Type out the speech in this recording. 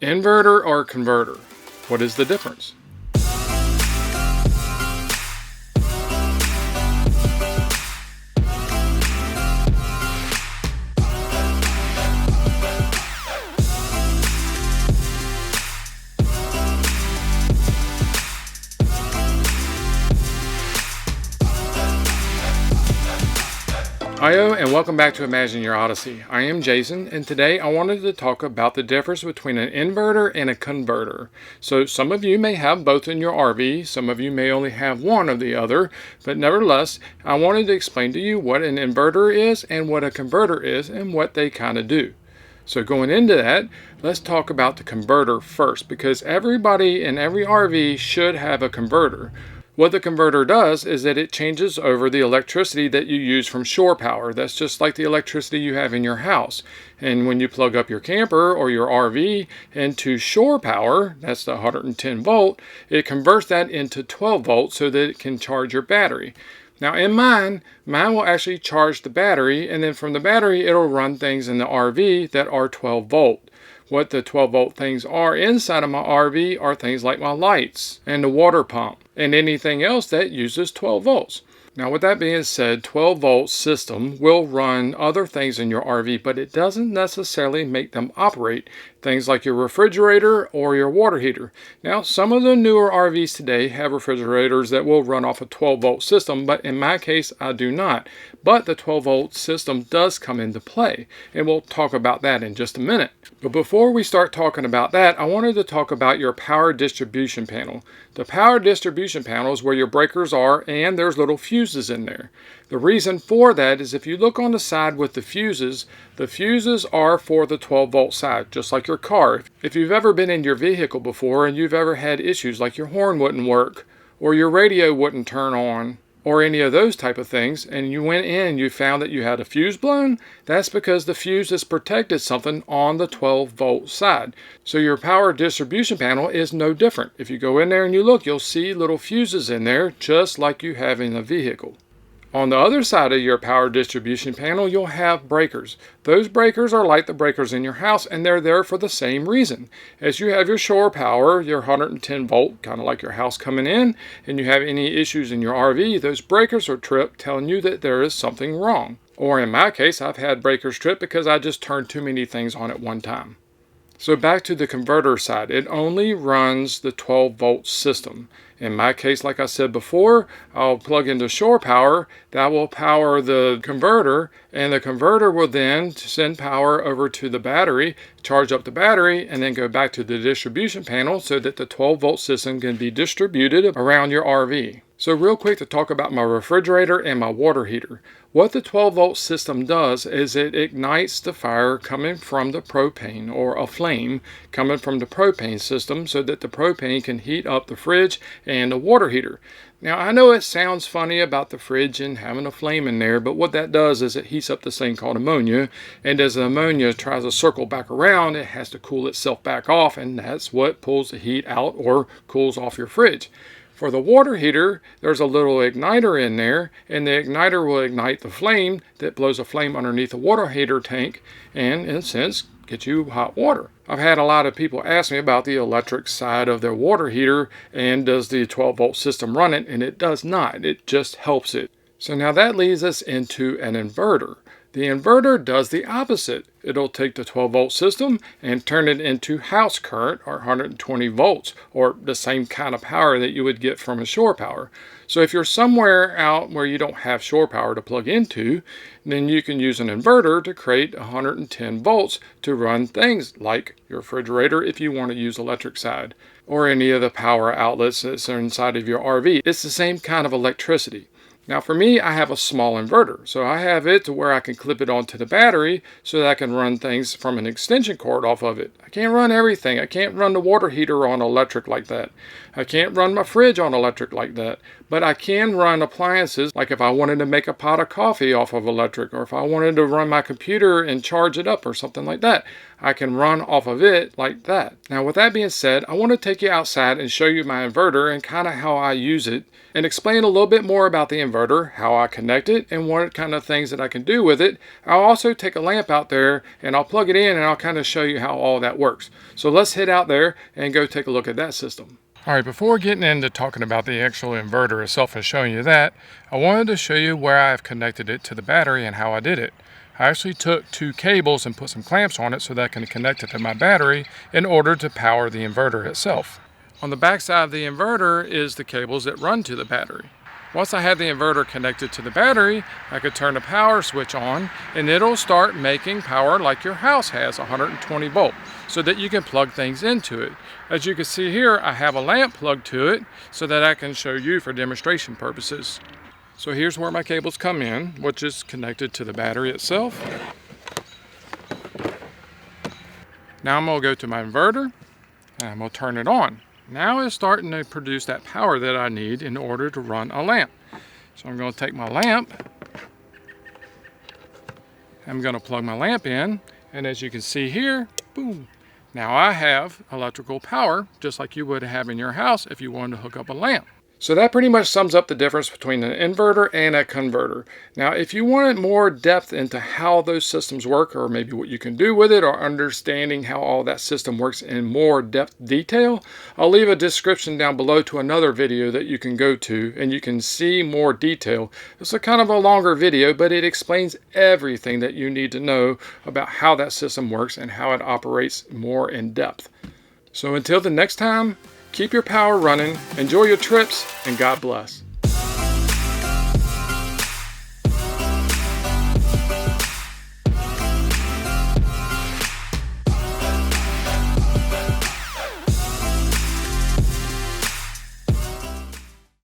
Inverter or converter? What is the difference? Hiyo, and welcome back to Imagine Your Odyssey. I am Jason, and today I wanted to talk about the difference between an inverter and a converter. So some of you may have both in your RV, some of you may only have one of the other, but nevertheless, I wanted to explain to you what an inverter is and what a converter is and what they kind of do. So going into that, let's talk about the converter first, because everybody in every RV should have a converter. What the converter does is that it changes over the electricity that you use from shore power. That's just like the electricity you have in your house. And when you plug up your camper or your RV into shore power, that's the 110 volt, it converts that into 12 volts so that it can charge your battery. Now in mine will actually charge the battery, and then from the battery it'll run things in the RV that are 12 volt. What the 12 volt things are inside of my RV are things like my lights and the water pump and anything else that uses 12 volts. Now with that being said, 12 volt system will run other things in your RV, but it doesn't necessarily make them operate. Things like your refrigerator or your water heater. Now some of the newer RVs today have refrigerators that will run off a 12 volt system, but in my case I do not. But the 12 volt system does come into play, and we'll talk about that in just a minute. But before we start talking about that, I wanted to talk about your power distribution panel. The power distribution panel is where your breakers are, and there's little fuses in there. The reason for that is if you look on the side with the fuses are for the 12 volt side, just like your car. If you've ever been in your vehicle before and you've ever had issues like your horn wouldn't work, or your radio wouldn't turn on, or any of those type of things, and you went in and you found that you had a fuse blown, that's because the fuse has protected something on the 12 volt side. So your power distribution panel is no different. If you go in there and you look, you'll see little fuses in there just like you have in a vehicle. On the other side of your power distribution panel, you'll have breakers. Those breakers are like the breakers in your house, and they're there for the same reason. As you have your shore power, your 110 volt, kind of like your house coming in, and you have any issues in your RV, those breakers are tripped, telling you that there is something wrong. Or in my case, I've had breakers tripped because I just turned too many things on at one time. So back to the converter side, it only runs the 12 volt system. In my case, like I said before, I'll plug into shore power, that will power the converter, and the converter will then send power over to the battery, charge up the battery, and then go back to the distribution panel so that the 12 volt system can be distributed around your RV. So real quick to talk about my refrigerator and my water heater. What the 12 volt system does is it ignites the fire coming from the propane, or a flame coming from the propane system, so that the propane can heat up the fridge and the water heater. Now I know it sounds funny about the fridge and having a flame in there, but what that does is it heats up this thing called ammonia, and as the ammonia tries to circle back around, it has to cool itself back off, and that's what pulls the heat out or cools off your fridge. For the water heater, there's a little igniter in there, and the igniter will ignite the flame that blows a flame underneath the water heater tank, and in a sense get you hot water. I've had a lot of people ask me about the electric side of their water heater, and does the 12 volt system run it, and it does not. It just helps it. So now that leads us into an inverter. The inverter does the opposite. It'll take the 12 volt system and turn it into house current, or 120 volts, or the same kind of power that you would get from a shore power. So if you're somewhere out where you don't have shore power to plug into, then you can use an inverter to create 110 volts to run things like your refrigerator if you want to use electric side, or any of the power outlets that's inside of your RV. It's the same kind of electricity. Now for me, I have a small inverter, so I have it to where I can clip it onto the battery so that I can run things from an extension cord off of it. I can't run everything. I can't run the water heater on electric like that. I can't run my fridge on electric like that, but I can run appliances, like if I wanted to make a pot of coffee off of electric, or if I wanted to run my computer and charge it up or something like that. I can run off of it like that. Now with that being said, I want to take you outside and show you my inverter and kind of how I use it, and explain a little bit more about the inverter, how I connect it, and what kind of things that I can do with it. I'll also take a lamp out there and I'll plug it in and I'll kind of show you how all that works. So let's head out there and go take a look at that system. Alright, before getting into talking about the actual inverter itself and showing you that, I wanted to show you where I've connected it to the battery and how I did it. I actually took 2 cables and put some clamps on it so that I can connect it to my battery in order to power the inverter itself. On the back side of the inverter is the cables that run to the battery. Once I have the inverter connected to the battery, I could turn the power switch on and it'll start making power like your house has, 120 volt, so that you can plug things into it. As you can see here, I have a lamp plugged to it so that I can show you for demonstration purposes. So here's where my cables come in, which is connected to the battery itself. Now I'm going to go to my inverter and I'm going to turn it on. Now it's starting to produce that power that I need in order to run a lamp. So I'm going to take my lamp, I'm going to plug my lamp in, and as you can see here, boom, now I have electrical power just like you would have in your house if you wanted to hook up a lamp. So that pretty much sums up the difference between an inverter and a converter. Now, if you wanted more depth into how those systems work, or maybe what you can do with it, or understanding how all that system works in more depth detail, I'll leave a description down below to another video that you can go to and you can see more detail. It's a kind of a longer video, but it explains everything that you need to know about how that system works and how it operates more in depth. So until the next time, keep your power running, enjoy your trips, and God bless.